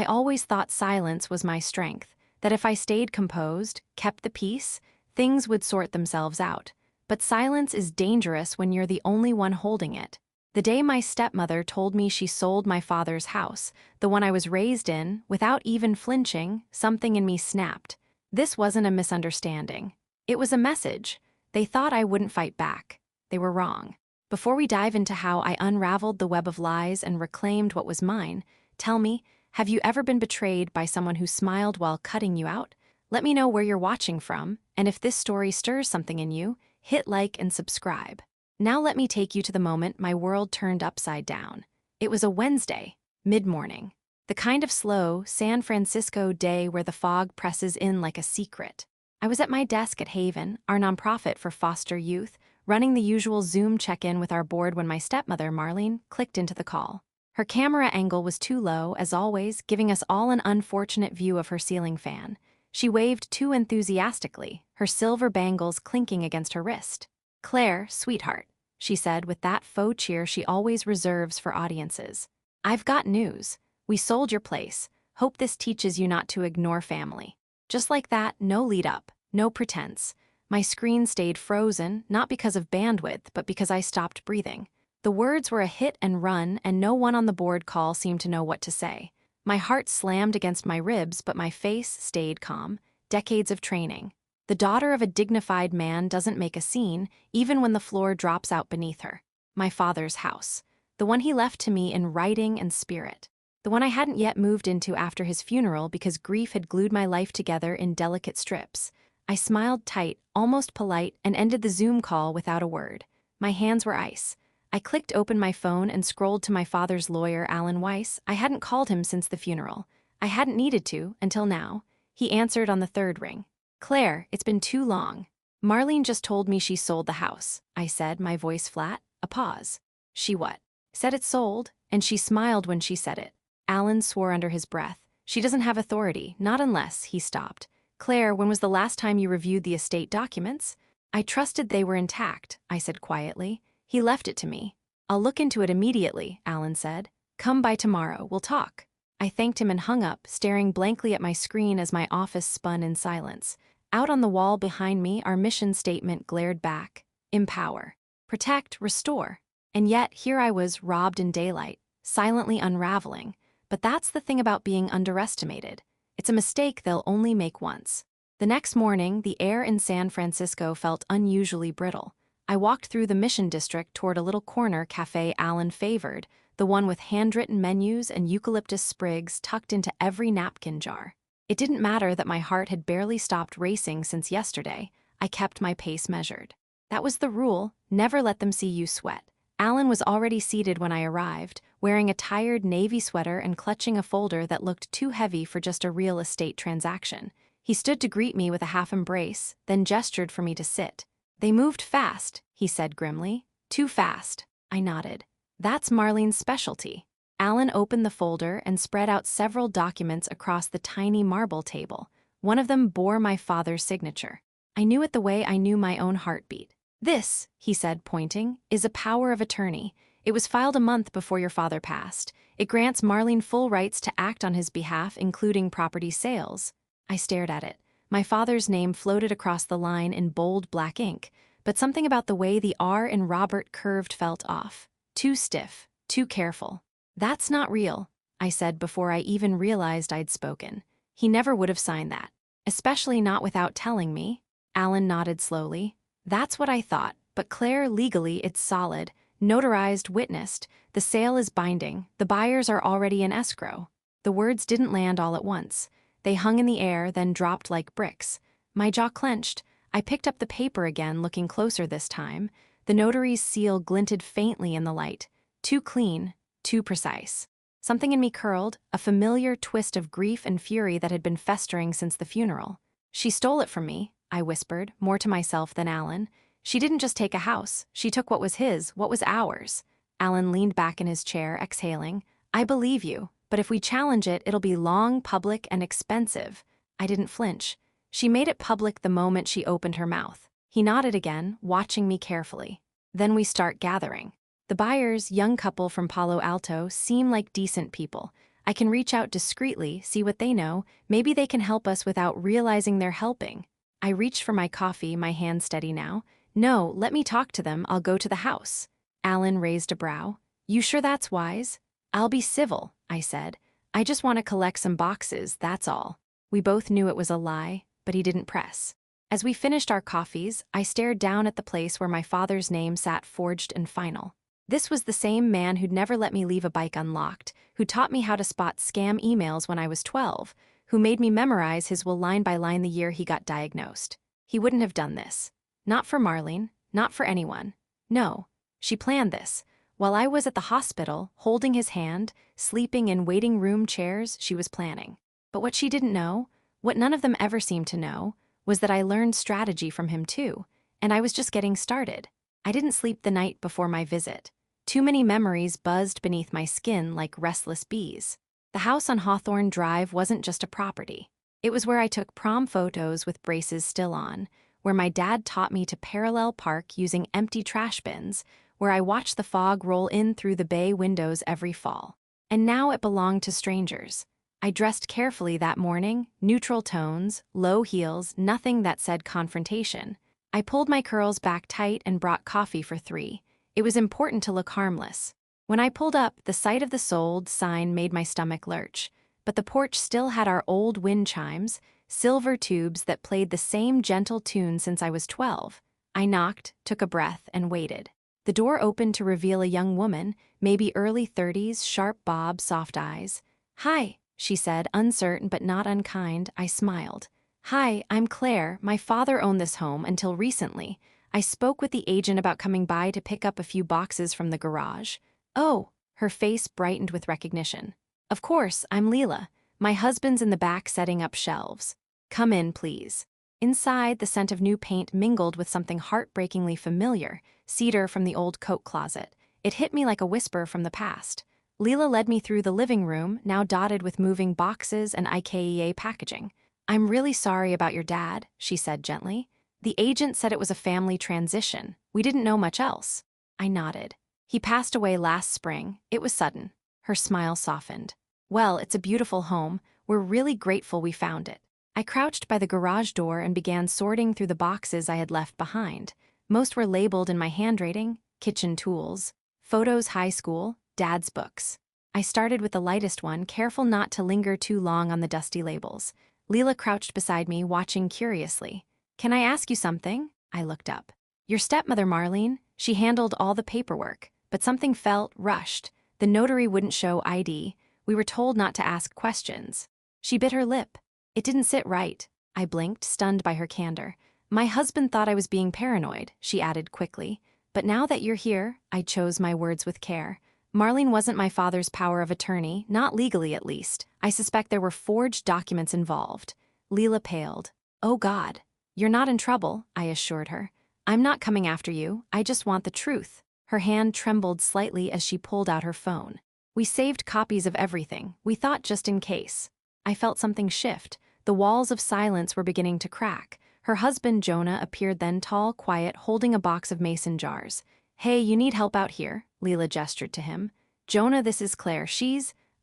I always thought silence was my strength, that if I stayed composed, kept the peace, things would sort themselves out. But silence is dangerous when you're the only one holding it. The day my stepmother told me she sold my father's house, the one I was raised in, without even flinching, something in me snapped. This wasn't a misunderstanding. It was a message. They thought I wouldn't fight back. They were wrong. Before we dive into how I unraveled the web of lies and reclaimed what was mine, tell me, have you ever been betrayed by someone who smiled while cutting you out? Let me know where you're watching from, and if this story stirs something in you, hit like and subscribe. Now let me take you to the moment my world turned upside down. It was a Wednesday, mid-morning. The kind of slow, San Francisco day where the fog presses in like a secret. I was at my desk at Haven, our nonprofit for foster youth, running the usual Zoom check-in with our board when my stepmother, Marlene, clicked into the call. Her camera angle was too low, as always, giving us all an unfortunate view of her ceiling fan. She waved too enthusiastically, her silver bangles clinking against her wrist. "Claire, sweetheart," she said with that faux cheer she always reserves for audiences. "I've got news. We sold your place. Hope this teaches you not to ignore family." Just like that, no lead-up, no pretense. My screen stayed frozen, not because of bandwidth, but because I stopped breathing. The words were a hit and run, and no one on the board call seemed to know what to say. My heart slammed against my ribs, but my face stayed calm. Decades of training. The daughter of a dignified man doesn't make a scene, even when the floor drops out beneath her. My father's house. The one he left to me in writing and spirit. The one I hadn't yet moved into after his funeral because grief had glued my life together in delicate strips. I smiled tight, almost polite, and ended the Zoom call without a word. My hands were ice. I clicked open my phone and scrolled to my father's lawyer, Alan Weiss. I hadn't called him since the funeral. I hadn't needed to, until now. He answered on the third ring. "Claire, it's been too long. Marlene just told me she sold the house," I said, my voice flat. A pause. "She what?" "Said it's sold," and she smiled when she said it. Alan swore under his breath. "She doesn't have authority, not unless," he stopped. "Claire, when was the last time you reviewed the estate documents?" "I trusted they were intact," I said quietly. "He left it to me." "I'll look into it immediately," Alan said. "Come by tomorrow, we'll talk." I thanked him and hung up, staring blankly at my screen as my office spun in silence. Out on the wall behind me, our mission statement glared back. Empower. Protect, restore. And yet, here I was, robbed in daylight, silently unraveling. But that's the thing about being underestimated. It's a mistake they'll only make once. The next morning, the air in San Francisco felt unusually brittle. I walked through the Mission District toward a little corner cafe Alan favored, the one with handwritten menus and eucalyptus sprigs tucked into every napkin jar. It didn't matter that my heart had barely stopped racing since yesterday. I kept my pace measured. That was the rule, never let them see you sweat. Alan was already seated when I arrived, wearing a tired navy sweater and clutching a folder that looked too heavy for just a real estate transaction. He stood to greet me with a half embrace, then gestured for me to sit. "They moved fast," he said grimly. "Too fast." I nodded. "That's Marlene's specialty." Alan opened the folder and spread out several documents across the tiny marble table. One of them bore my father's signature. I knew it the way I knew my own heartbeat. "This," he said, pointing, "is a power of attorney. It was filed a month before your father passed. It grants Marlene full rights to act on his behalf, including property sales." I stared at it. My father's name floated across the line in bold black ink, but something about the way the R in Robert curved felt off. Too stiff, too careful. "That's not real," I said before I even realized I'd spoken. "He never would have signed that. Especially not without telling me." Alan nodded slowly. "That's what I thought, but Claire, legally it's solid. Notarized, witnessed. The sale is binding. The buyers are already in escrow." The words didn't land all at once. They hung in the air, then dropped like bricks. My jaw clenched. I picked up the paper again, looking closer this time. The notary's seal glinted faintly in the light. Too clean, too precise. Something in me curled, a familiar twist of grief and fury that had been festering since the funeral. "She stole it from me," I whispered, more to myself than Alan. "She didn't just take a house. She took what was his, what was ours." Alan leaned back in his chair, exhaling. "I believe you. But if we challenge it, it'll be long, public, and expensive." I didn't flinch. "She made it public the moment she opened her mouth." He nodded again, watching me carefully. "Then we start gathering. The buyers, young couple from Palo Alto, seem like decent people. I can reach out discreetly, see what they know. Maybe they can help us without realizing they're helping. I reached for my coffee, my hand steady now. No, let me talk to them. I'll go to the house. Alan raised a brow. You sure that's wise? I'll be civil, I said. I just want to collect some boxes, that's all. We both knew it was a lie, but he didn't press. As we finished our coffees, I stared down at the place where my father's name sat forged and final. This was the same man who'd never let me leave a bike unlocked, who taught me how to spot scam emails when I was 12, who made me memorize his will line by line the year he got diagnosed. He wouldn't have done this. Not for Marlene, not for anyone. No, she planned this. While I was at the hospital, holding his hand, sleeping in waiting room chairs, she was planning. But what she didn't know, what none of them ever seemed to know, was that I learned strategy from him too, and I was just getting started. I didn't sleep the night before my visit. Too many memories buzzed beneath my skin like restless bees. The house on Hawthorne Drive wasn't just a property. It was where I took prom photos with braces still on, where my dad taught me to parallel park using empty trash bins, where I watched the fog roll in through the bay windows every fall. And now it belonged to strangers. I dressed carefully that morning, neutral tones, low heels, nothing that said confrontation. I pulled my curls back tight and brought coffee for 3. It was important to look harmless. When I pulled up, the sight of the sold sign made my stomach lurch. But the porch still had our old wind chimes, silver tubes that played the same gentle tune since I was 12. I knocked, took a breath, and waited. The door opened to reveal a young woman, maybe early 30s, sharp bob, soft eyes. Hi, she said, uncertain but not unkind. I smiled. Hi, I'm Claire. My father owned this home until recently. I spoke with the agent about coming by to pick up a few boxes from the garage. Oh, her face brightened with recognition. Of course, I'm Leela. My husband's in the back setting up shelves. Come in, please. Inside, the scent of new paint mingled with something heartbreakingly familiar, cedar from the old coat closet. It hit me like a whisper from the past. Leela led me through the living room, now dotted with moving boxes and IKEA packaging. I'm really sorry about your dad, she said gently. The agent said it was a family transition. We didn't know much else. I nodded. He passed away last spring. It was sudden. Her smile softened. Well, it's a beautiful home. We're really grateful we found it. I crouched by the garage door and began sorting through the boxes I had left behind. Most were labeled in my handwriting: kitchen tools, photos, high school, dad's books. I started with the lightest one, careful not to linger too long on the dusty labels. Leela crouched beside me, watching curiously. Can I ask you something? I looked up. Your stepmother, Marlene, she handled all the paperwork, but something felt rushed. The notary wouldn't show ID. We were told not to ask questions. She bit her lip. It didn't sit right. I blinked, stunned by her candor. My husband thought I was being paranoid, she added quickly. But now that you're here, I chose my words with care. Marlene wasn't my father's power of attorney, not legally at least. I suspect there were forged documents involved. Leela paled. Oh God. You're not in trouble, I assured her. I'm not coming after you, I just want the truth. Her hand trembled slightly as she pulled out her phone. We saved copies of everything, we thought just in case. I felt something shift. The walls of silence were beginning to crack. Her husband, Jonah, appeared then, tall, quiet, holding a box of mason jars. Hey, you need help out here, Leela gestured to him. Jonah, this is Claire.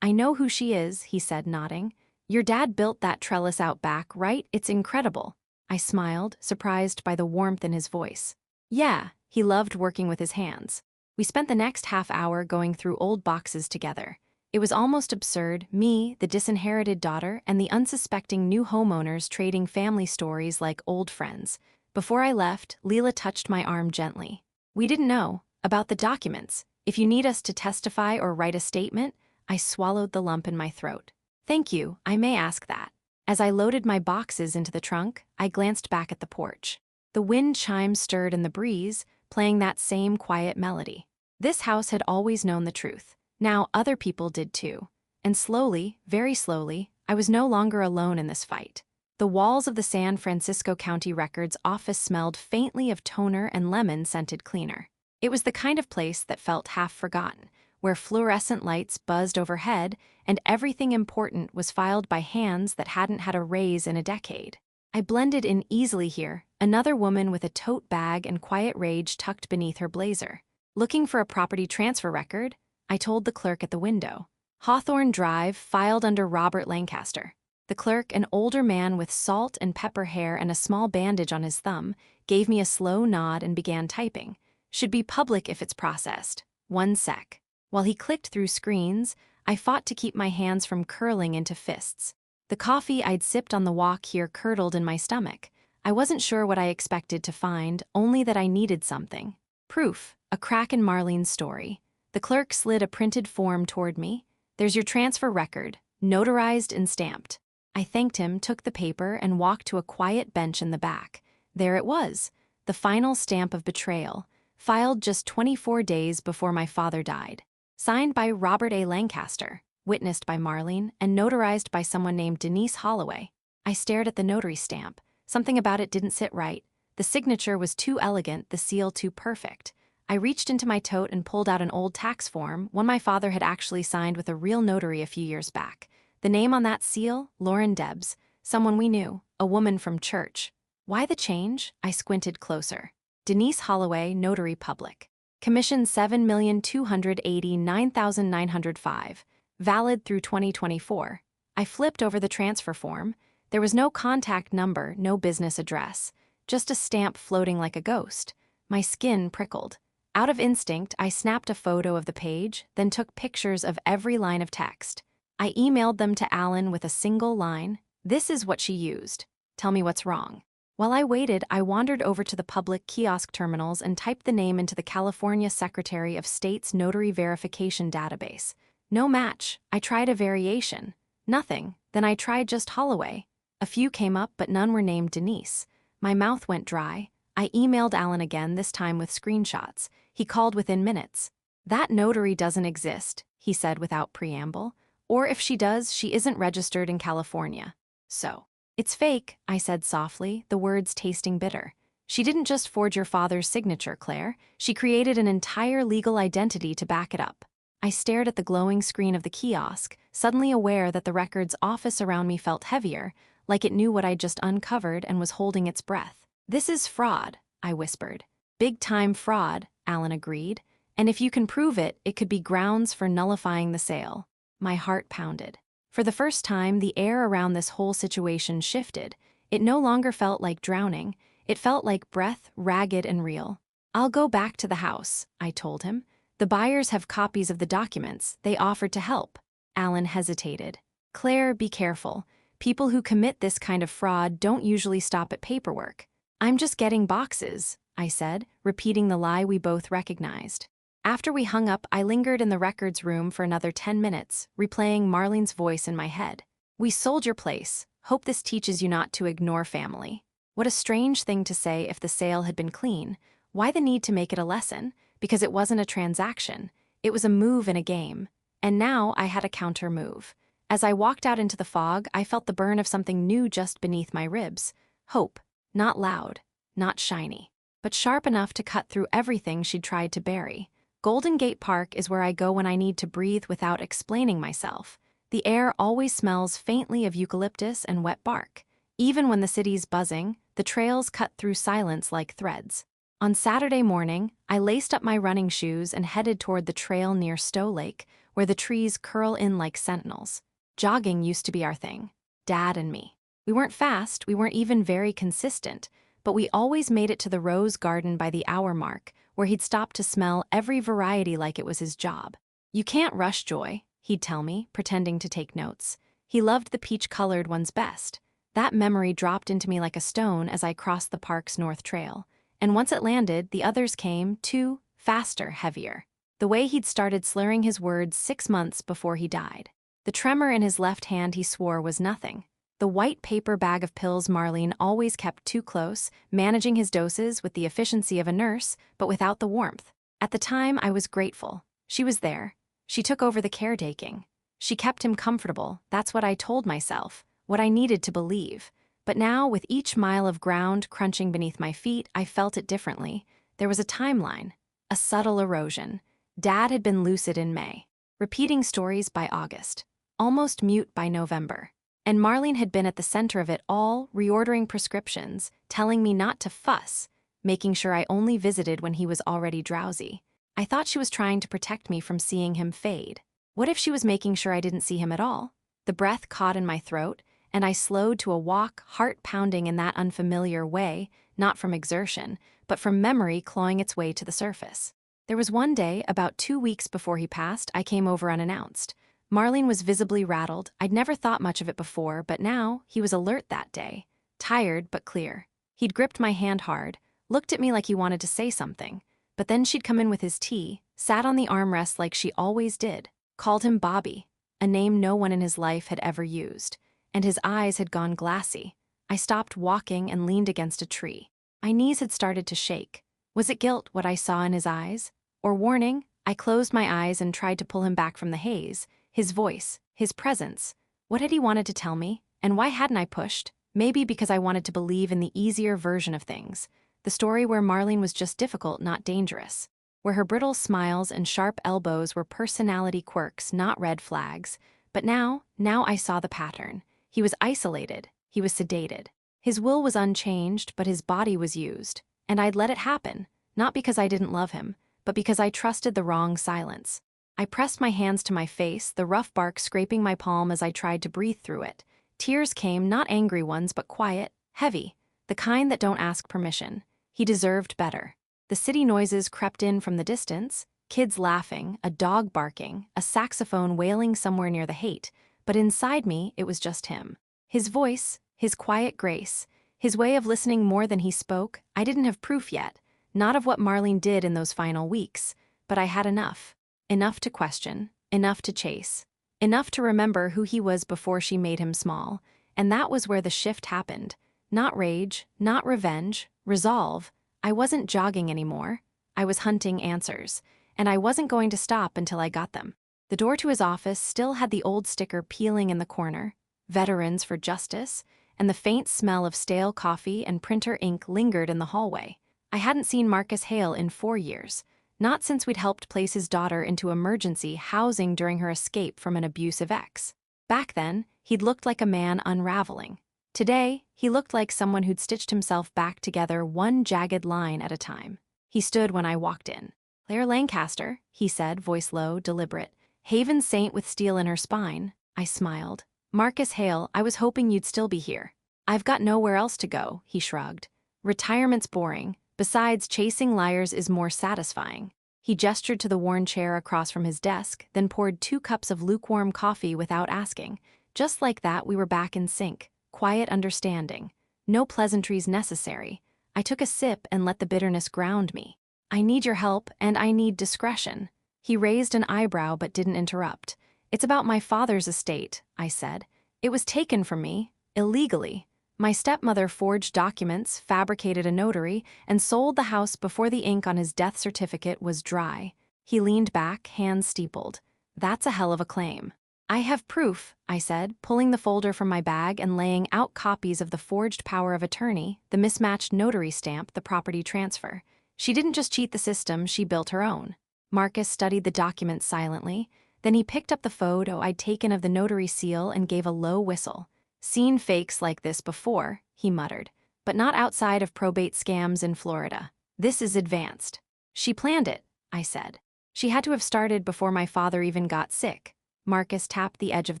I know who she is, he said, nodding. Your dad built that trellis out back, right? It's incredible. I smiled, surprised by the warmth in his voice. Yeah, he loved working with his hands. We spent the next half hour going through old boxes together. It was almost absurd, me, the disinherited daughter, and the unsuspecting new homeowners trading family stories like old friends. Before I left, Leela touched my arm gently. We didn't know about the documents. If you need us to testify or write a statement, I swallowed the lump in my throat. Thank you, I may ask that. As I loaded my boxes into the trunk, I glanced back at the porch. The wind chimes stirred in the breeze, playing that same quiet melody. This house had always known the truth. Now other people did too. And slowly, very slowly, I was no longer alone in this fight. The walls of the San Francisco County Records office smelled faintly of toner and lemon-scented cleaner. It was the kind of place that felt half forgotten, where fluorescent lights buzzed overhead and everything important was filed by hands that hadn't had a raise in a decade. I blended in easily here, another woman with a tote bag and quiet rage tucked beneath her blazer. Looking for a property transfer record? I told the clerk at the window. Hawthorne Drive, filed under Robert Lancaster. The clerk, an older man with salt and pepper hair and a small bandage on his thumb, gave me a slow nod and began typing. Should be public if it's processed. 1 sec. While he clicked through screens, I fought to keep my hands from curling into fists. The coffee I'd sipped on the walk here curdled in my stomach. I wasn't sure what I expected to find, only that I needed something. Proof, a crack in Marlene's story. The clerk slid a printed form toward me. There's your transfer record, notarized and stamped. I thanked him, took the paper, and walked to a quiet bench in the back. There it was, the final stamp of betrayal, filed just 24 days before my father died. Signed by Robert A. Lancaster, witnessed by Marlene, and notarized by someone named Denise Holloway. I stared at the notary stamp. Something about it didn't sit right. The signature was too elegant, the seal too perfect. I reached into my tote and pulled out an old tax form, one my father had actually signed with a real notary a few years back. The name on that seal, Lauren Debs, someone we knew, a woman from church. Why the change? I squinted closer. Denise Holloway, Notary Public. Commission 7,289,905. Valid through 2024. I flipped over the transfer form. There was no contact number, no business address. Just a stamp floating like a ghost. My skin prickled. Out of instinct, I snapped a photo of the page, then took pictures of every line of text. I emailed them to Alan with a single line. This is what she used. Tell me what's wrong. While I waited, I wandered over to the public kiosk terminals and typed the name into the California Secretary of State's Notary Verification database. No match. I tried a variation. Nothing. Then I tried just Holloway. A few came up, but none were named Denise. My mouth went dry. I emailed Alan again, this time with screenshots. He called within minutes. That notary doesn't exist, he said without preamble. Or if she does, she isn't registered in California. So, it's fake, I said softly, the words tasting bitter. She didn't just forge your father's signature, Claire. She created an entire legal identity to back it up. I stared at the glowing screen of the kiosk, suddenly aware that the record's office around me felt heavier, like it knew what I'd just uncovered and was holding its breath. This is fraud, I whispered. Big-time fraud, Alan agreed. And if you can prove it, it could be grounds for nullifying the sale. My heart pounded. For the first time, the air around this whole situation shifted. It no longer felt like drowning. It felt like breath, ragged and real. I'll go back to the house, I told him. The buyers have copies of the documents. They offered to help. Alan hesitated. Claire, be careful. People who commit this kind of fraud don't usually stop at paperwork. I'm just getting boxes, I said, repeating the lie we both recognized. After we hung up, I lingered in the records room for another 10 minutes, replaying Marlene's voice in my head. We sold your place. Hope this teaches you not to ignore family. What a strange thing to say if the sale had been clean. Why the need to make it a lesson? Because it wasn't a transaction. It was a move in a game. And now I had a counter move. As I walked out into the fog, I felt the burn of something new just beneath my ribs. Hope. Not loud. Not shiny. But sharp enough to cut through everything she'd tried to bury. Golden Gate Park is where I go when I need to breathe without explaining myself. The air always smells faintly of eucalyptus and wet bark. Even when the city's buzzing, the trails cut through silence like threads. On Saturday morning, I laced up my running shoes and headed toward the trail near Stowe Lake, where the trees curl in like sentinels. Jogging used to be our thing. Dad and me. We weren't fast, we weren't even very consistent, but we always made it to the rose garden by the hour mark, where he'd stop to smell every variety like it was his job. You can't rush joy, he'd tell me, pretending to take notes. He loved the peach-colored ones best. That memory dropped into me like a stone as I crossed the park's north trail. And once it landed, the others came, too, faster, heavier. The way he'd started slurring his words 6 months before he died. The tremor in his left hand, he swore, was nothing. The white paper bag of pills Marlene always kept too close, managing his doses with the efficiency of a nurse, but without the warmth. At the time, I was grateful. She was there. She took over the caretaking. She kept him comfortable. That's what I told myself, what I needed to believe. But now, with each mile of ground crunching beneath my feet, I felt it differently. There was a timeline, a subtle erosion. Dad had been lucid in May, repeating stories by August, almost mute by November. And Marlene had been at the center of it all, reordering prescriptions, telling me not to fuss, making sure I only visited when he was already drowsy. I thought she was trying to protect me from seeing him fade. What if she was making sure I didn't see him at all? The breath caught in my throat, and I slowed to a walk, heart pounding in that unfamiliar way, not from exertion, but from memory clawing its way to the surface. There was one day, about 2 weeks before he passed, I came over unannounced. Marlene was visibly rattled. I'd never thought much of it before, but now he was alert that day. Tired, but clear. He'd gripped my hand hard, looked at me like he wanted to say something, but then she'd come in with his tea, sat on the armrest like she always did, called him Bobby, a name no one in his life had ever used, and his eyes had gone glassy. I stopped walking and leaned against a tree. My knees had started to shake. Was it guilt, what I saw in his eyes? Or warning? I closed my eyes and tried to pull him back from the haze. His voice, his presence. What had he wanted to tell me? And why hadn't I pushed? Maybe because I wanted to believe in the easier version of things. The story where Marlene was just difficult, not dangerous. Where her brittle smiles and sharp elbows were personality quirks, not red flags. But now I saw the pattern. He was isolated. He was sedated. His will was unchanged, but his body was used. And I'd let it happen, not because I didn't love him, but because I trusted the wrong silence. I pressed my hands to my face, the rough bark scraping my palm as I tried to breathe through it. Tears came, not angry ones, but quiet, heavy, the kind that don't ask permission. He deserved better. The city noises crept in from the distance, kids laughing, a dog barking, a saxophone wailing somewhere near the hate, but inside me it was just him. His voice, his quiet grace, his way of listening more than he spoke. I didn't have proof yet, not of what Marlene did in those final weeks, but I had enough. Enough to question, enough to chase, enough to remember who he was before she made him small, and that was where the shift happened. Not rage, not revenge, resolve. I wasn't jogging anymore. I was hunting answers, and I wasn't going to stop until I got them. The door to his office still had the old sticker peeling in the corner, Veterans for Justice, and the faint smell of stale coffee and printer ink lingered in the hallway. I hadn't seen Marcus Hale in 4 years. Not since we'd helped place his daughter into emergency housing during her escape from an abusive ex. Back then, he'd looked like a man unraveling. Today, he looked like someone who'd stitched himself back together one jagged line at a time. He stood when I walked in. "Claire Lancaster," he said, voice low, deliberate. "Haven saint with steel in her spine." I smiled. "Marcus Hale, I was hoping you'd still be here." "I've got nowhere else to go," he shrugged. "Retirement's boring. Besides, chasing liars is more satisfying." He gestured to the worn chair across from his desk, then poured 2 cups of lukewarm coffee without asking. Just like that, we were back in sync. Quiet understanding. No pleasantries necessary. I took a sip and let the bitterness ground me. "I need your help, and I need discretion." He raised an eyebrow but didn't interrupt. "It's about my father's estate," I said. "It was taken from me, illegally. My stepmother forged documents, fabricated a notary, and sold the house before the ink on his death certificate was dry." He leaned back, hands steepled. "That's a hell of a claim." "I have proof," I said, pulling the folder from my bag and laying out copies of the forged power of attorney, the mismatched notary stamp, the property transfer. She didn't just cheat the system, she built her own. Marcus studied the documents silently. Then he picked up the photo I'd taken of the notary seal and gave a low whistle. "Seen fakes like this before," he muttered, "but not outside of probate scams in Florida. This is advanced." "She planned it," I said. "She had to have started before my father even got sick." Marcus tapped the edge of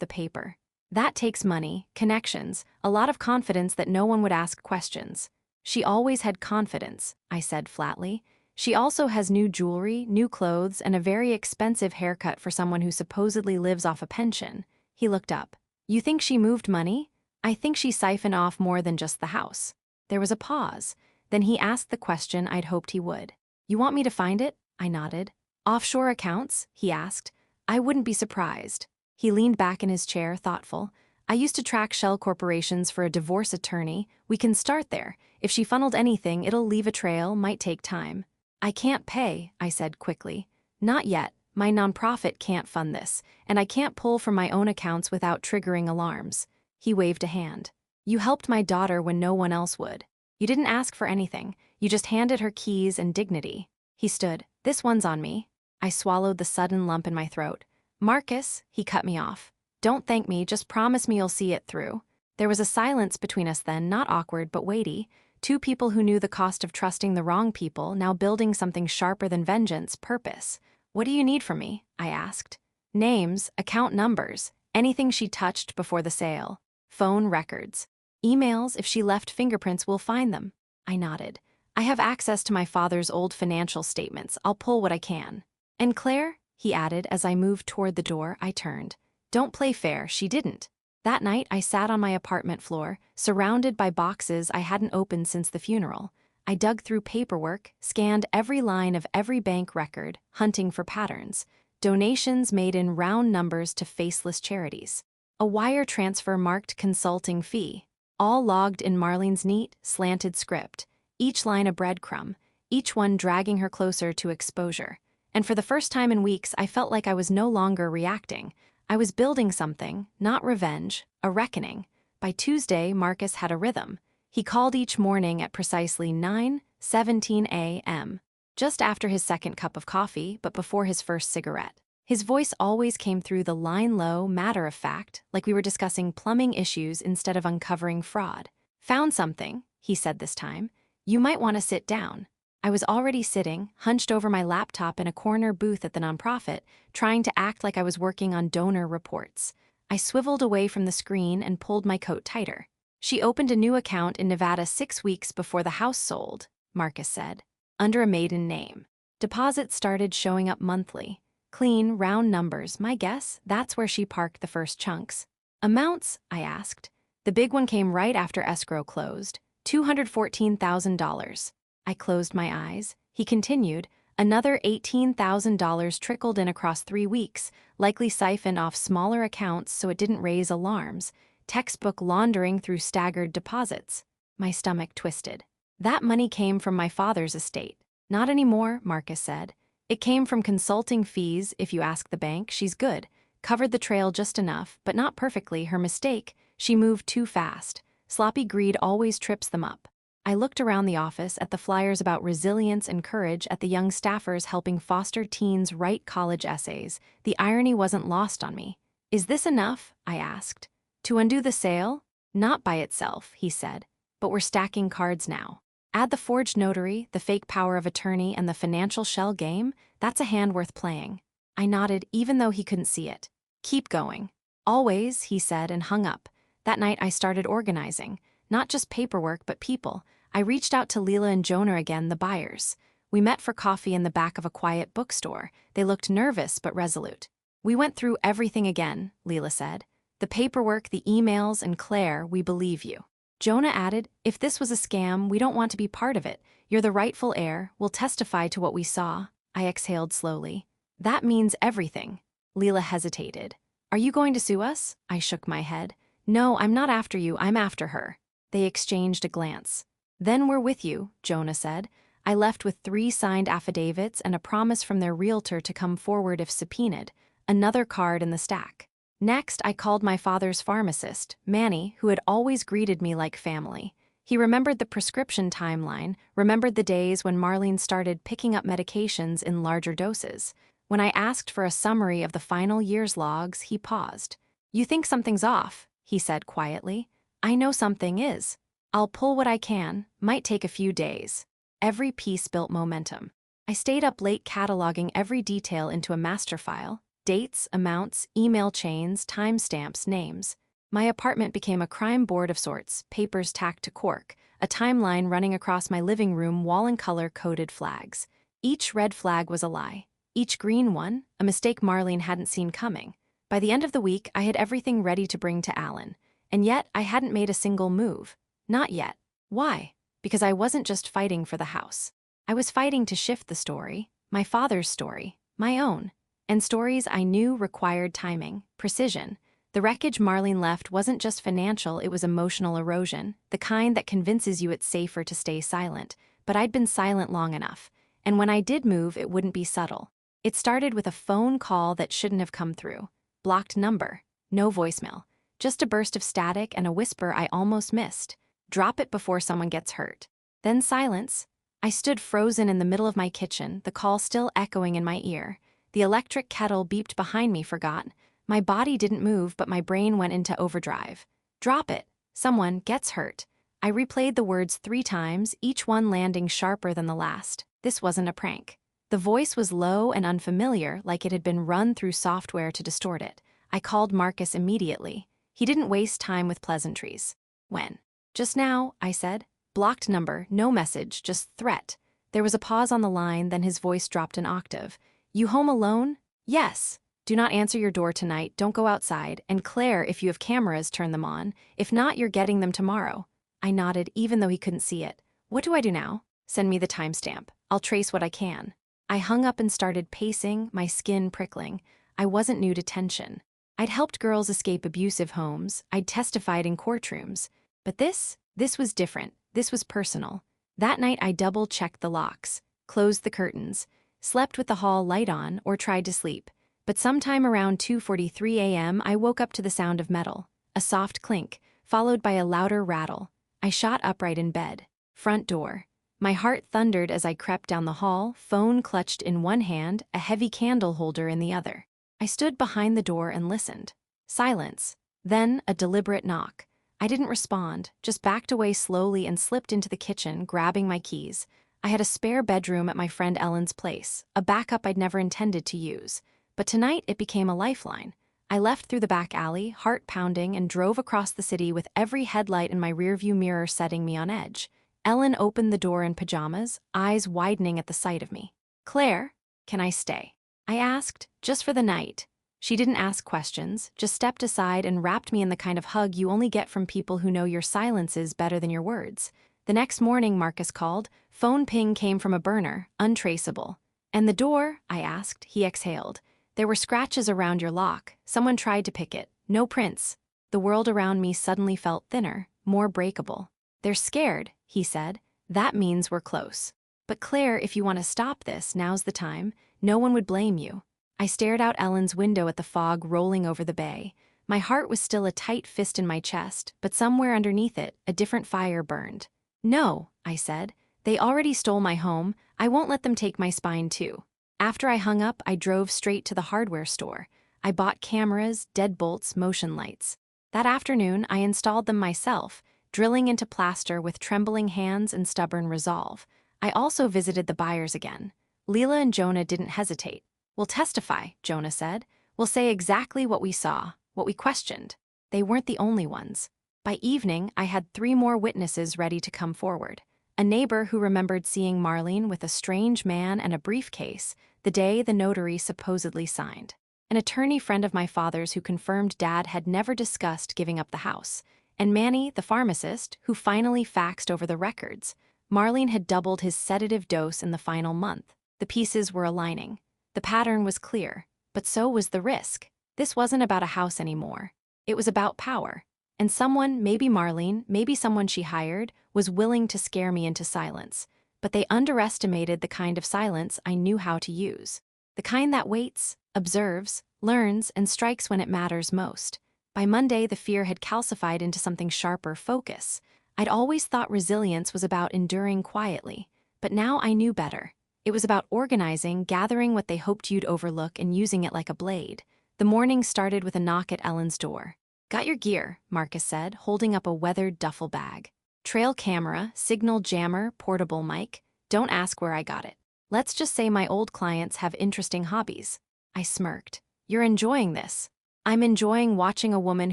the paper. "That takes money, connections, a lot of confidence that no one would ask questions." "She always had confidence," I said flatly. "She also has new jewelry, new clothes, and a very expensive haircut for someone who supposedly lives off a pension." He looked up. "You think she moved money?" "I think she siphoned off more than just the house." There was a pause. Then he asked the question I'd hoped he would. "You want me to find it?" I nodded. "Offshore accounts?" he asked. "I wouldn't be surprised." He leaned back in his chair, thoughtful. "I used to track shell corporations for a divorce attorney. We can start there. If she funneled anything, it'll leave a trail, might take time." "I can't pay," I said quickly. "Not yet. My nonprofit can't fund this, and I can't pull from my own accounts without triggering alarms." He waved a hand. "You helped my daughter when no one else would. You didn't ask for anything. You just handed her keys and dignity." He stood. "This one's on me." I swallowed the sudden lump in my throat. "Marcus," he cut me off. "Don't thank me, just promise me you'll see it through." There was a silence between us then, not awkward but weighty. 2 people who knew the cost of trusting the wrong people, now building something sharper than vengeance, purpose. "What do you need from me?" I asked. Names, account numbers, anything she touched before the sale. Phone records. Emails, if she left fingerprints, we'll find them. I nodded. I have access to my father's old financial statements. I'll pull what I can. And Claire? He added as I moved toward the door. I turned. Don't play fair, she didn't. That night, I sat on my apartment floor, surrounded by boxes I hadn't opened since the funeral. I dug through paperwork, scanned every line of every bank record, hunting for patterns. Donations made in round numbers to faceless charities. A wire transfer marked consulting fee. All logged in Marlene's neat, slanted script. Each line a breadcrumb, each one dragging her closer to exposure. And for the first time in weeks, I felt like I was no longer reacting. I was building something, not revenge, a reckoning. By Tuesday, Marcus had a rhythm. He called each morning at precisely 9:17 a.m., just after his second cup of coffee, but before his first cigarette. His voice always came through the line low, matter of fact, like we were discussing plumbing issues instead of uncovering fraud. Found something, he said this time. You might want to sit down. I was already sitting, hunched over my laptop in a corner booth at the nonprofit, trying to act like I was working on donor reports. I swiveled away from the screen and pulled my coat tighter. She opened a new account in Nevada 6 weeks before the house sold, Marcus said, under a maiden name. Deposits started showing up monthly. Clean, round numbers, my guess, that's where she parked the first chunks. Amounts? I asked. The big one came right after escrow closed, $214,000. I closed my eyes. He continued. Another $18,000 trickled in across 3 weeks, likely siphoned off smaller accounts so it didn't raise alarms. Textbook laundering through staggered deposits. My stomach twisted. That money came from my father's estate. Not anymore, Marcus said. It came from consulting fees, if you ask the bank. She's good. Covered the trail just enough, but not perfectly. Her mistake, she moved too fast. Sloppy greed always trips them up. I looked around the office at the flyers about resilience and courage, at the young staffers helping foster teens write college essays. The irony wasn't lost on me. Is this enough? I asked. To undo the sale? Not by itself, he said. But we're stacking cards now. Add the forged notary, the fake power of attorney, and the financial shell game. That's a hand worth playing. I nodded, even though he couldn't see it. Keep going. Always, he said, and hung up. That night I started organizing. Not just paperwork, but people. I reached out to Leela and Jonah again, the buyers. We met for coffee in the back of a quiet bookstore. They looked nervous but resolute. We went through everything again, Leela said. The paperwork, the emails, and Claire, we believe you. Jonah added, if this was a scam, we don't want to be part of it. You're the rightful heir. We'll testify to what we saw. I exhaled slowly. That means everything. Leela hesitated. Are you going to sue us? I shook my head. No, I'm not after you. I'm after her. They exchanged a glance. Then we're with you, Jonah said. I left with 3 signed affidavits and a promise from their realtor to come forward if subpoenaed. Another card in the stack. Next, I called my father's pharmacist, Manny, who had always greeted me like family. He remembered the prescription timeline, remembered the days when Marlene started picking up medications in larger doses. When I asked for a summary of the final year's logs, he paused. You think something's off, he said quietly. I know something is. I'll pull what I can, might take a few days. Every piece built momentum. I stayed up late cataloging every detail into a master file. Dates, amounts, email chains, timestamps, names. My apartment became a crime board of sorts, papers tacked to cork, a timeline running across my living room wall in color-coded flags. Each red flag was a lie. Each green one, a mistake Marlene hadn't seen coming. By the end of the week, I had everything ready to bring to Alan. And yet, I hadn't made a single move. Not yet. Why? Because I wasn't just fighting for the house. I was fighting to shift the story, my father's story, my own. And stories I knew required timing, precision. The wreckage Marlene left wasn't just financial, it was emotional erosion, the kind that convinces you it's safer to stay silent. But I'd been silent long enough. And when I did move, it wouldn't be subtle. It started with a phone call that shouldn't have come through. Blocked number. No voicemail. Just a burst of static and a whisper I almost missed. Drop it before someone gets hurt. Then silence. I stood frozen in the middle of my kitchen, the call still echoing in my ear. The electric kettle beeped behind me, forgot. My body didn't move, but my brain went into overdrive. Drop it. Someone gets hurt. I replayed the words 3 times, each one landing sharper than the last. This wasn't a prank. The voice was low and unfamiliar, like it had been run through software to distort it. I called Marcus immediately. He didn't waste time with pleasantries. When? Just now, I said. Blocked number, no message, just threat. There was a pause on the line, then his voice dropped an octave. You home alone? Yes. Do not answer your door tonight, don't go outside, and Claire, if you have cameras, turn them on. If not, you're getting them tomorrow. I nodded, even though he couldn't see it. What do I do now? Send me the timestamp. I'll trace what I can. I hung up and started pacing, my skin prickling. I wasn't new to tension. I'd helped girls escape abusive homes, I'd testified in courtrooms. But this was different. This was personal. That night I double-checked the locks, closed the curtains, slept with the hall light on, or tried to sleep. But sometime around 2:43 a.m. I woke up to the sound of metal, a soft clink, followed by a louder rattle. I shot upright in bed. Front door. My heart thundered as I crept down the hall, phone clutched in one hand, a heavy candle holder in the other. I stood behind the door and listened. Silence. Then a deliberate knock. I didn't respond, just backed away slowly and slipped into the kitchen, grabbing my keys. I had a spare bedroom at my friend Ellen's place, a backup I'd never intended to use. But tonight it became a lifeline. I left through the back alley, heart pounding, and drove across the city with every headlight in my rearview mirror setting me on edge. Ellen opened the door in pajamas, eyes widening at the sight of me. Claire, can I stay? I asked, just for the night. She didn't ask questions, just stepped aside and wrapped me in the kind of hug you only get from people who know your silences better than your words. The next morning, Marcus called. Phone ping came from a burner, untraceable. And the door? I asked. He exhaled. There were scratches around your lock. Someone tried to pick it. No prints. The world around me suddenly felt thinner, more breakable. They're scared, he said. That means we're close. But Claire, if you want to stop this, now's the time. No one would blame you. I stared out Ellen's window at the fog rolling over the bay. My heart was still a tight fist in my chest, but somewhere underneath it, a different fire burned. No, I said. They already stole my home. I won't let them take my spine too. After I hung up, I drove straight to the hardware store. I bought cameras, deadbolts, motion lights. That afternoon, I installed them myself, drilling into plaster with trembling hands and stubborn resolve. I also visited the buyers again. Leela and Jonah didn't hesitate. We'll testify, Jonah said. We'll say exactly what we saw, what we questioned. They weren't the only ones. By evening, I had 3 more witnesses ready to come forward. A neighbor who remembered seeing Marlene with a strange man and a briefcase the day the notary supposedly signed. An attorney friend of my father's who confirmed Dad had never discussed giving up the house. And Manny, the pharmacist, who finally faxed over the records. Marlene had doubled his sedative dose in the final month. The pieces were aligning. The pattern was clear, but so was the risk. This wasn't about a house anymore. It was about power. And someone, maybe Marlene, maybe someone she hired, was willing to scare me into silence. But they underestimated the kind of silence I knew how to use. The kind that waits, observes, learns, and strikes when it matters most. By Monday, the fear had calcified into something sharper: focus. I'd always thought resilience was about enduring quietly, but now I knew better. It was about organizing, gathering what they hoped you'd overlook, and using it like a blade. The morning started with a knock at Ellen's door. Got your gear, Marcus said, holding up a weathered duffel bag. Trail camera, signal jammer, portable mic. Don't ask where I got it. Let's just say my old clients have interesting hobbies. I smirked. You're enjoying this. I'm enjoying watching a woman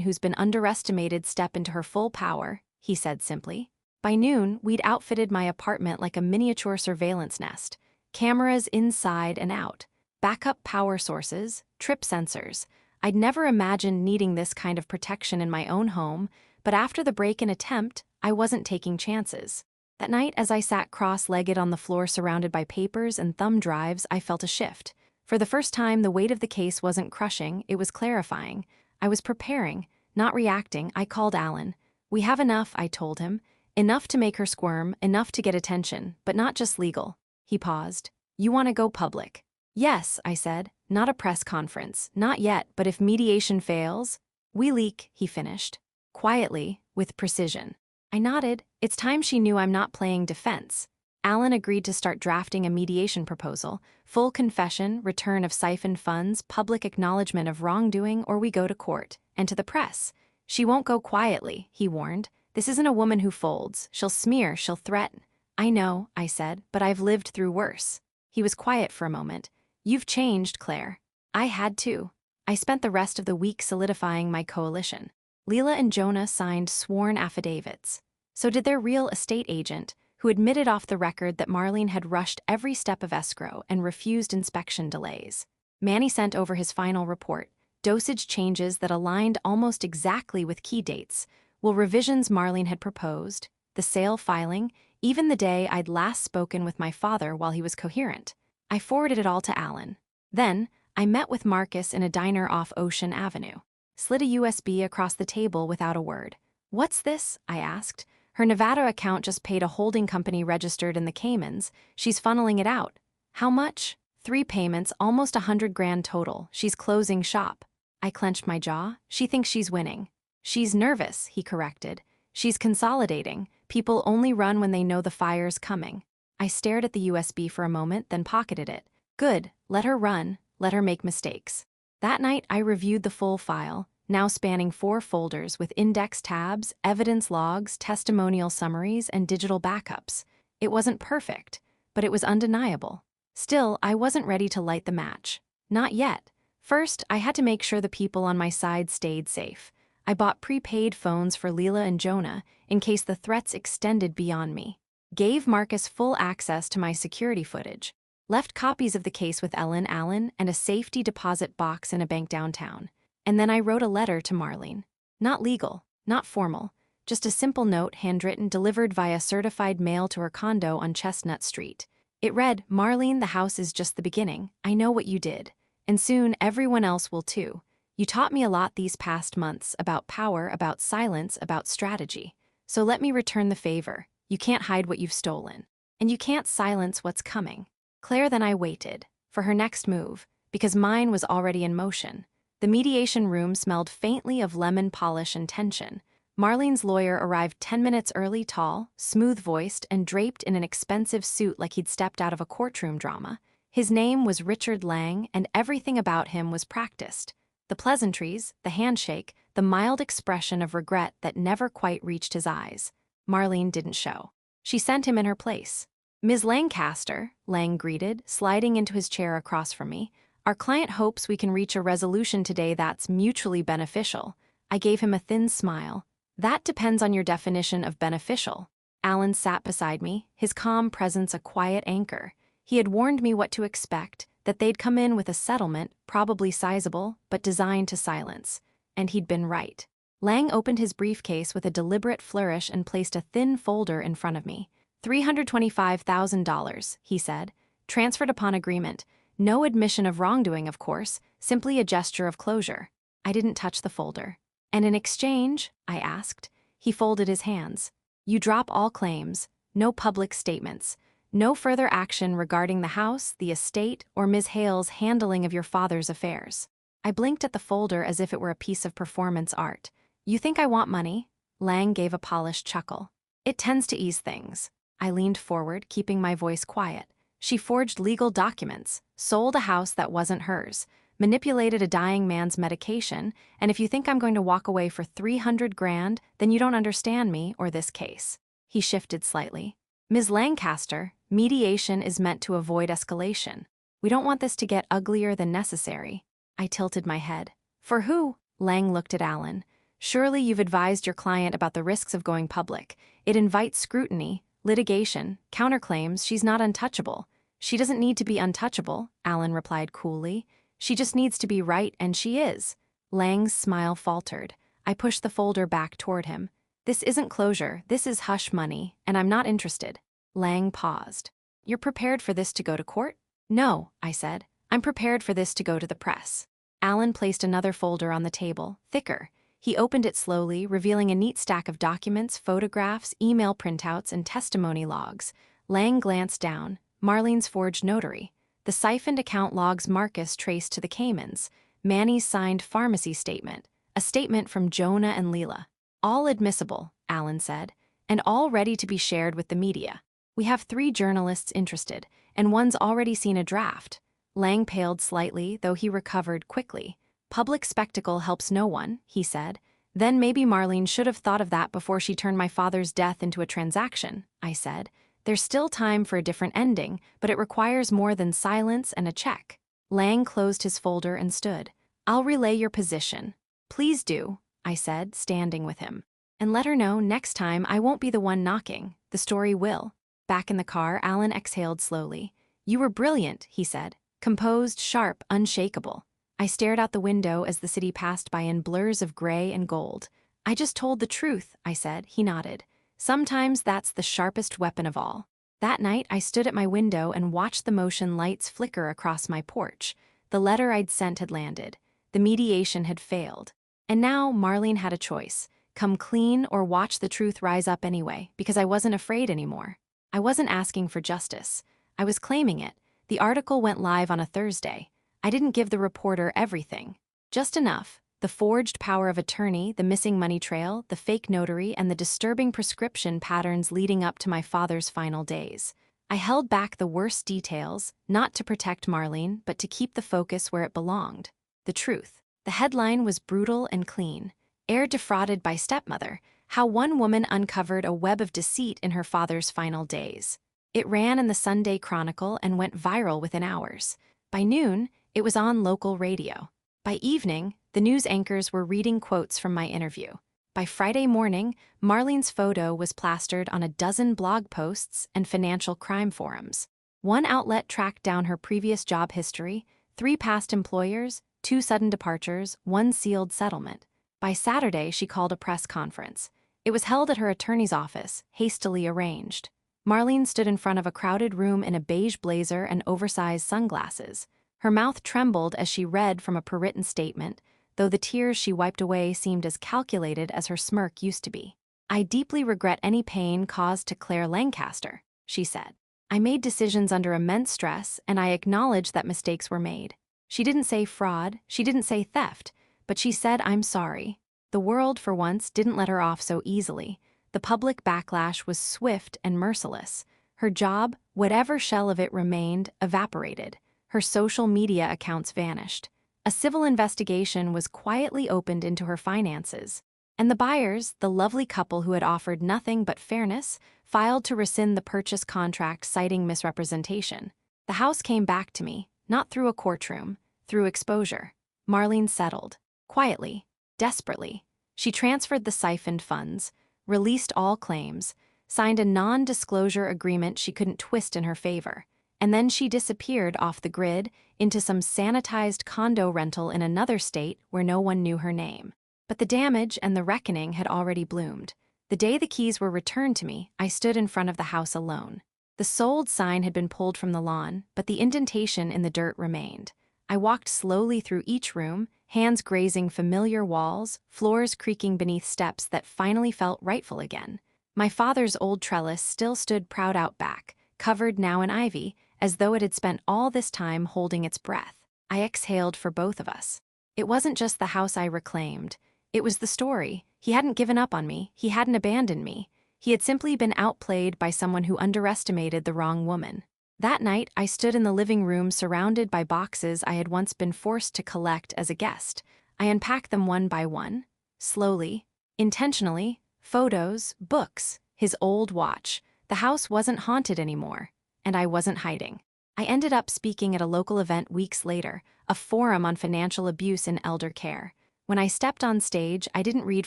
who's been underestimated step into her full power, he said simply. By noon, we'd outfitted my apartment like a miniature surveillance nest. Cameras inside and out. Backup power sources, trip sensors. I'd never imagined needing this kind of protection in my own home, but after the break-in attempt, I wasn't taking chances. That night, as I sat cross-legged on the floor surrounded by papers and thumb drives, I felt a shift. For the first time, the weight of the case wasn't crushing, it was clarifying. I was preparing, not reacting. I called Alan. We have enough, I told him. Enough to make her squirm, enough to get attention, but not just legal. He paused. You want to go public? Yes, I said. Not a press conference. Not yet, but if mediation fails... We leak, he finished. Quietly, with precision. I nodded. It's time she knew I'm not playing defense. Alan agreed to start drafting a mediation proposal. Full confession, return of siphoned funds, public acknowledgement of wrongdoing, or we go to court. And to the press. She won't go quietly, he warned. This isn't a woman who folds. She'll smear, she'll threaten. I know, I said, but I've lived through worse. He was quiet for a moment. "You've changed, Claire." I had to. I spent the rest of the week solidifying my coalition. Leela and Jonah signed sworn affidavits. So did their real estate agent, who admitted off the record that Marlene had rushed every step of escrow and refused inspection delays. Manny sent over his final report, dosage changes that aligned almost exactly with key dates, revisions Marlene had proposed, the sale filing, even the day I'd last spoken with my father while he was coherent. I forwarded it all to Alan. Then, I met with Marcus in a diner off Ocean Avenue. Slid a USB across the table without a word. "What's this?" I asked. "Her Nevada account just paid a holding company registered in the Caymans. She's funneling it out." "How much?" "3 payments, almost $100,000 total. She's closing shop." I clenched my jaw. "She thinks she's winning." "She's nervous," he corrected. "She's consolidating. People only run when they know the fire's coming." I stared at the USB for a moment, then pocketed it. Good, let her run, let her make mistakes. That night, I reviewed the full file, now spanning 4 folders with index tabs, evidence logs, testimonial summaries, and digital backups. It wasn't perfect, but it was undeniable. Still, I wasn't ready to light the match. Not yet. First, I had to make sure the people on my side stayed safe. I bought prepaid phones for Leela and Jonah in case the threats extended beyond me. Gave Marcus full access to my security footage. Left copies of the case with Ellen Allen and a safety deposit box in a bank downtown. And then I wrote a letter to Marlene. Not legal, not formal, just a simple note handwritten delivered via certified mail to her condo on Chestnut Street. It read, "Marlene, the house is just the beginning. I know what you did. And soon everyone else will too. You taught me a lot these past months about power, about silence, about strategy. So let me return the favor. You can't hide what you've stolen. And you can't silence what's coming." Claire then I waited for her next move, because mine was already in motion. The mediation room smelled faintly of lemon polish and tension. Marlene's lawyer arrived 10 minutes early, tall, smooth-voiced, and draped in an expensive suit like he'd stepped out of a courtroom drama. His name was Richard Lang, and everything about him was practiced. The pleasantries, the handshake, the mild expression of regret that never quite reached his eyes. Marlene didn't show. She sent him in her place. "Ms. Lancaster," Lang greeted, sliding into his chair across from me, "our client hopes we can reach a resolution today that's mutually beneficial." I gave him a thin smile. "That depends on your definition of beneficial." Alan sat beside me, his calm presence a quiet anchor. He had warned me what to expect, that they'd come in with a settlement, probably sizable, but designed to silence. And he'd been right. Lang opened his briefcase with a deliberate flourish and placed a thin folder in front of me. $325,000, he said, transferred upon agreement. No admission of wrongdoing, of course, simply a gesture of closure. I didn't touch the folder. "And in exchange?" I asked. He folded his hands. "You drop all claims, no public statements, no further action regarding the house, the estate, or Ms. Hale's handling of your father's affairs." I blinked at the folder as if it were a piece of performance art. "You think I want money?" Lang gave a polished chuckle. "It tends to ease things." I leaned forward, keeping my voice quiet. "She forged legal documents, sold a house that wasn't hers, manipulated a dying man's medication, and if you think I'm going to walk away for $300,000, then you don't understand me or this case." He shifted slightly. "Ms. Lancaster, mediation is meant to avoid escalation. We don't want this to get uglier than necessary." I tilted my head. "For who?" Lang looked at Alan. "Surely you've advised your client about the risks of going public. It invites scrutiny, litigation, counterclaims. She's not untouchable." "She doesn't need to be untouchable," Alan replied coolly. "She just needs to be right, and she is." Lang's smile faltered. I pushed the folder back toward him. "This isn't closure, this is hush money, and I'm not interested." Lang paused. "You're prepared for this to go to court?" "No," I said. "I'm prepared for this to go to the press." Alan placed another folder on the table, thicker. He opened it slowly, revealing a neat stack of documents, photographs, email printouts, and testimony logs. Lang glanced down. Marlene's forged notary. The siphoned account logs Marcus traced to the Caymans. Manny's signed pharmacy statement. A statement from Jonah and Leela. "All admissible," Alan said, "and all ready to be shared with the media. We have 3 journalists interested, and one's already seen a draft." Lang paled slightly, though he recovered quickly. "Public spectacle helps no one," he said. "Then maybe Marlene should have thought of that before she turned my father's death into a transaction," I said. There's still time for a different ending, but it requires more than silence and a check. Lang closed his folder and stood. I'll relay your position. Please do, I said, standing with him. And let her know next time I won't be the one knocking. The story will. Back in the car, Alan exhaled slowly. You were brilliant, he said. Composed, sharp, unshakable. I stared out the window as the city passed by in blurs of gray and gold. I just told the truth, I said. He nodded. Sometimes that's the sharpest weapon of all. That night, I stood at my window and watched the motion lights flicker across my porch. The letter I'd sent had landed. The mediation had failed. And now Marlene had a choice. Come clean or watch the truth rise up anyway, because I wasn't afraid anymore. I wasn't asking for justice. I was claiming it. The article went live on a Thursday. I didn't give the reporter everything. Just enough. The forged power of attorney, the missing money trail, the fake notary, and the disturbing prescription patterns leading up to my father's final days. I held back the worst details, not to protect Marlene, but to keep the focus where it belonged. The truth. The headline was brutal and clean. Heir defrauded by stepmother, how one woman uncovered a web of deceit in her father's final days. It ran in the Sunday Chronicle and went viral within hours. By noon, it was on local radio. By evening, the news anchors were reading quotes from my interview. By Friday morning, Marlene's photo was plastered on a dozen blog posts and financial crime forums. One outlet tracked down her previous job history, 3 past employers, 2 sudden departures, 1 sealed settlement. By Saturday, she called a press conference. It was held at her attorney's office, hastily arranged. Marlene stood in front of a crowded room in a beige blazer and oversized sunglasses. Her mouth trembled as she read from a prewritten statement, though the tears she wiped away seemed as calculated as her smirk used to be. I deeply regret any pain caused to Claire Lancaster, she said. I made decisions under immense stress, and I acknowledge that mistakes were made. She didn't say fraud, she didn't say theft, but she said I'm sorry. The world, for once, didn't let her off so easily. The public backlash was swift and merciless. Her job, whatever shell of it remained, evaporated. Her social media accounts vanished. A civil investigation was quietly opened into her finances. And the buyers, the lovely couple who had offered nothing but fairness, filed to rescind the purchase contract citing misrepresentation. The house came back to me, not through a courtroom, through exposure. Marlene settled. Quietly, desperately. She transferred the siphoned funds, released all claims, signed a non-disclosure agreement she couldn't twist in her favor, and then she disappeared off the grid into some sanitized condo rental in another state where no one knew her name. But the damage and the reckoning had already bloomed. The day the keys were returned to me, I stood in front of the house alone. The sold sign had been pulled from the lawn, but the indentation in the dirt remained. I walked slowly through each room, hands grazing familiar walls, floors creaking beneath steps that finally felt rightful again. My father's old trellis still stood proud out back, covered now in ivy, as though it had spent all this time holding its breath. I exhaled for both of us. It wasn't just the house I reclaimed. It was the story. He hadn't given up on me. He hadn't abandoned me. He had simply been outplayed by someone who underestimated the wrong woman. That night, I stood in the living room surrounded by boxes I had once been forced to collect as a guest. I unpacked them one by one, slowly, intentionally, photos, books, his old watch. The house wasn't haunted anymore, and I wasn't hiding. I ended up speaking at a local event weeks later, a forum on financial abuse in elder care. When I stepped on stage, I didn't read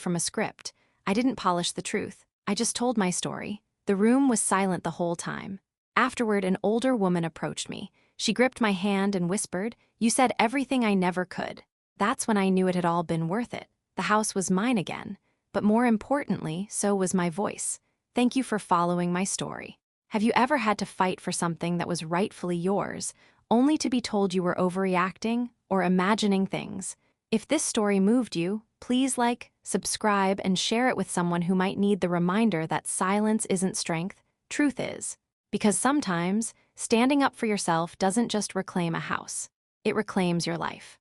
from a script. I didn't polish the truth. I just told my story. The room was silent the whole time. Afterward, an older woman approached me. She gripped my hand and whispered, "You said everything I never could." That's when I knew it had all been worth it. The house was mine again. But more importantly, so was my voice. Thank you for following my story. Have you ever had to fight for something that was rightfully yours, only to be told you were overreacting or imagining things? If this story moved you, please like, subscribe, and share it with someone who might need the reminder that silence isn't strength, truth is. Because sometimes, standing up for yourself doesn't just reclaim a house, it reclaims your life.